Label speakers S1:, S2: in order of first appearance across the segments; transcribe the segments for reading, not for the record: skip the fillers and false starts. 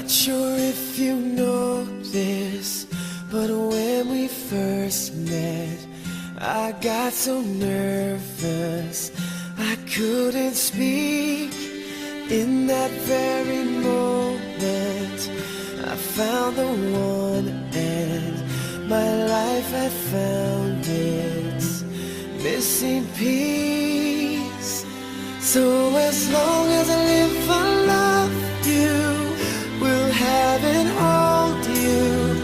S1: Not sure if you know this, but when we first met, I got so nervous I couldn't speak. In that very moment, I found the one, and my life had found its missing piece. So as long as I live, I love you, will have and hold you.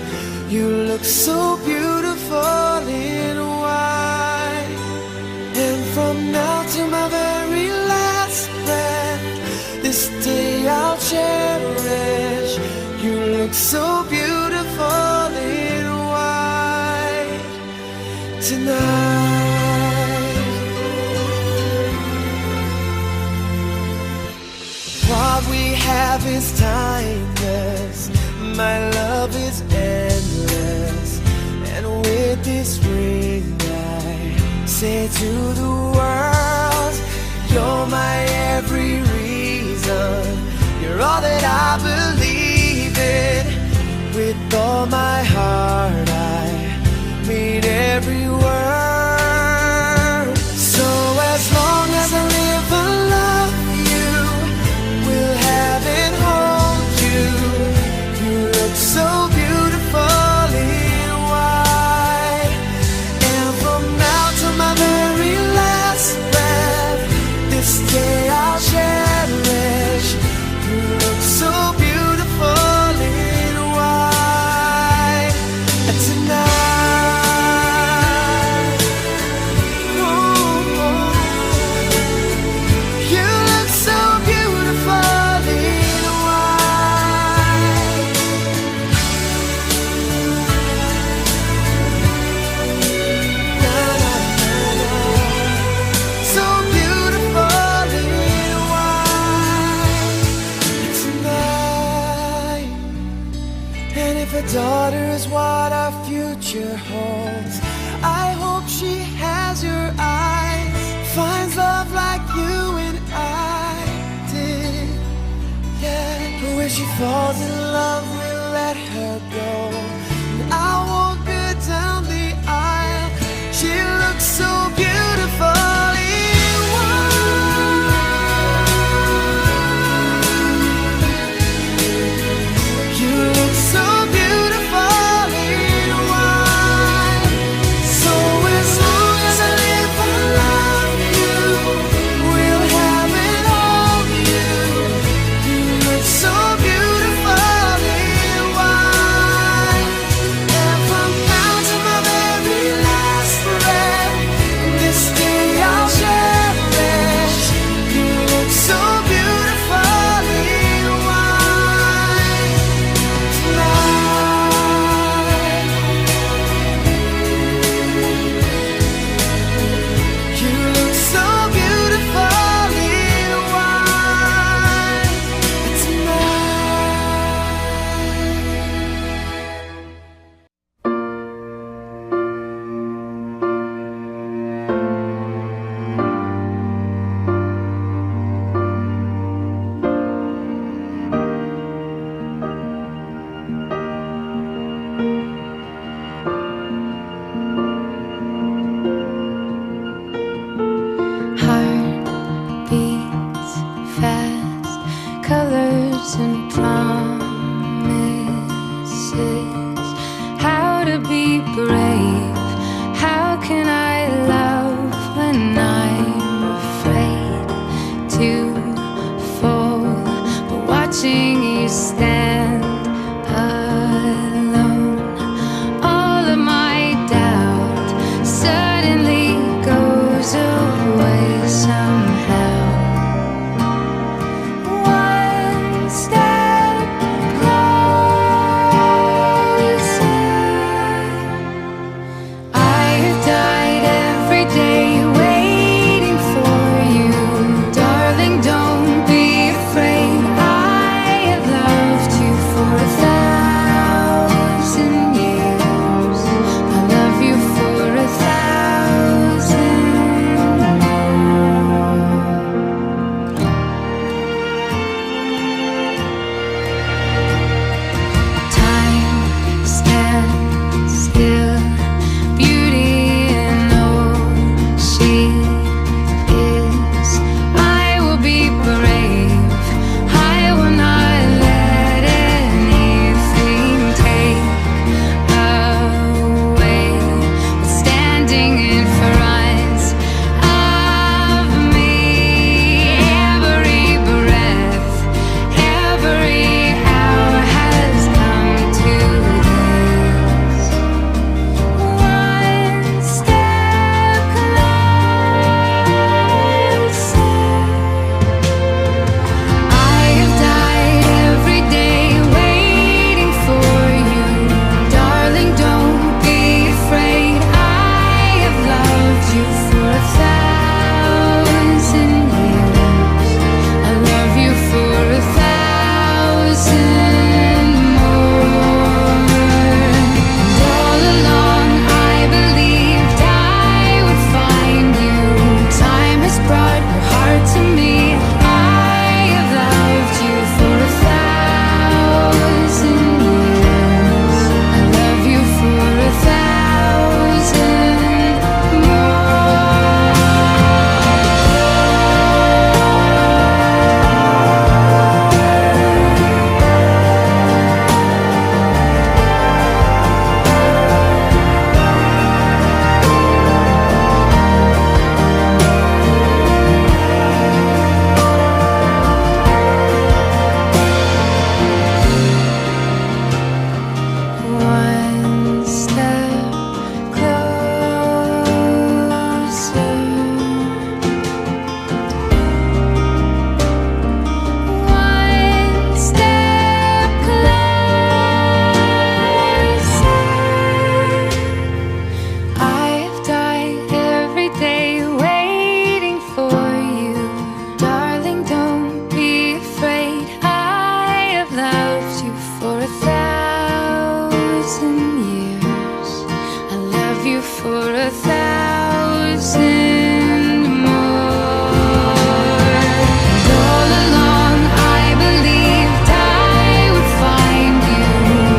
S1: You look so beautiful in white, and from now to my very last breath, this day I'll cherish. You look so beautiful in white tonight. What we have is timeless, my love is endless, and with this ring I say to the world, you're my every reason, you're all that I believe in. With all my heart I mean every word. So as long as I live, I love you, will have and hold you. You look so beautiful in white, and from now to my very last breath, this day I'll cherish. You look so beautiful in white tonight. Ooh, you look so beautiful in white. Na, na, na, na. So beautiful in white tonight. And if a daughter is what our future holds, I hope she has your eyes, finds love like you and I did. Yeah, but when she falls in love, we'll let her go, and I'll walk her down the aisle. She looks so beautiful in white. You look so beautiful in white. So as long as I live, I love you, will have and hold you. You look so beautiful in white, and from now to my very last breath, this day I'll cherish. You look so beautiful in white tonight. You look so beautiful in white
S2: Heart beats fast, colors and promises. How to be brave? How can I love when I'm afraid to fall? But watching you stand alone, all of my doubt suddenly goes away somehow. One step closer. I have died every day waiting for you. Darling, don't be afraid. I have loved 1,000 years. I love you for 1,000 more. And all along I believed I would find you.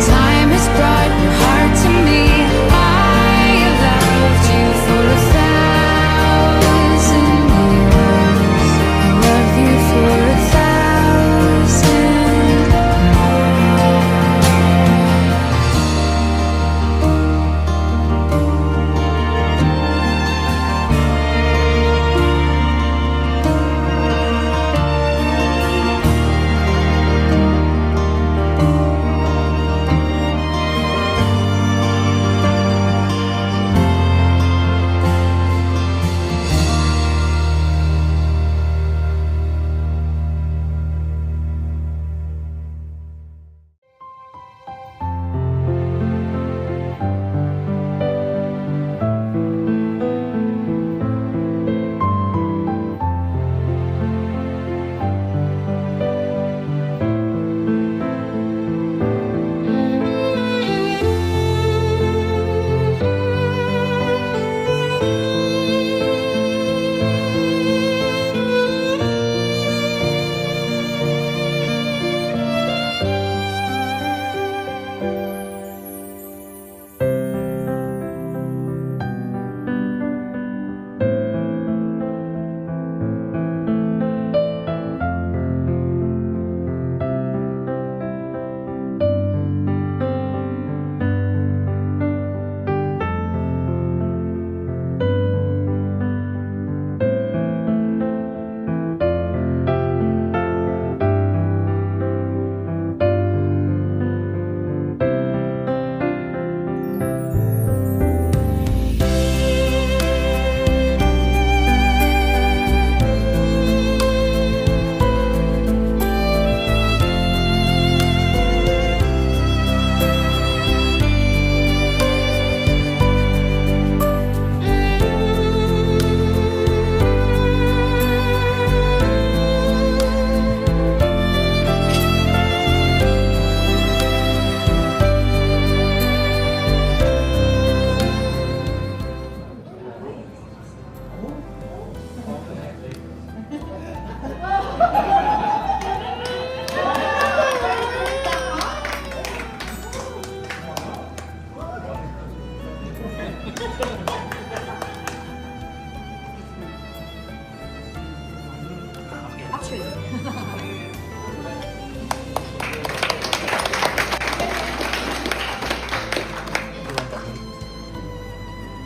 S2: Time has brought your heart to me. I have loved you for 1,000 years. I love you for 1,000 more.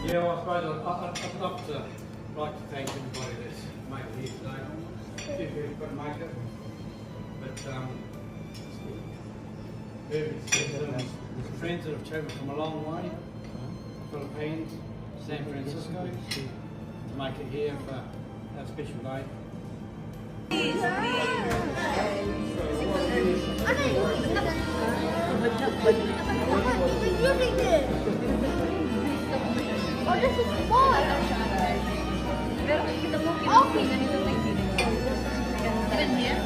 S3: Yeah, well, I suppose I'd love to like to thank everybody that's made it here today. Few people couldn't make it, but friends that have travelled from a long way, Philippines, San Francisco, to make it here for our special day.
S4: Oh, this is fun. Okay. Even here?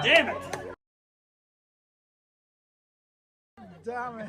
S5: Damn it!
S6: Damn it.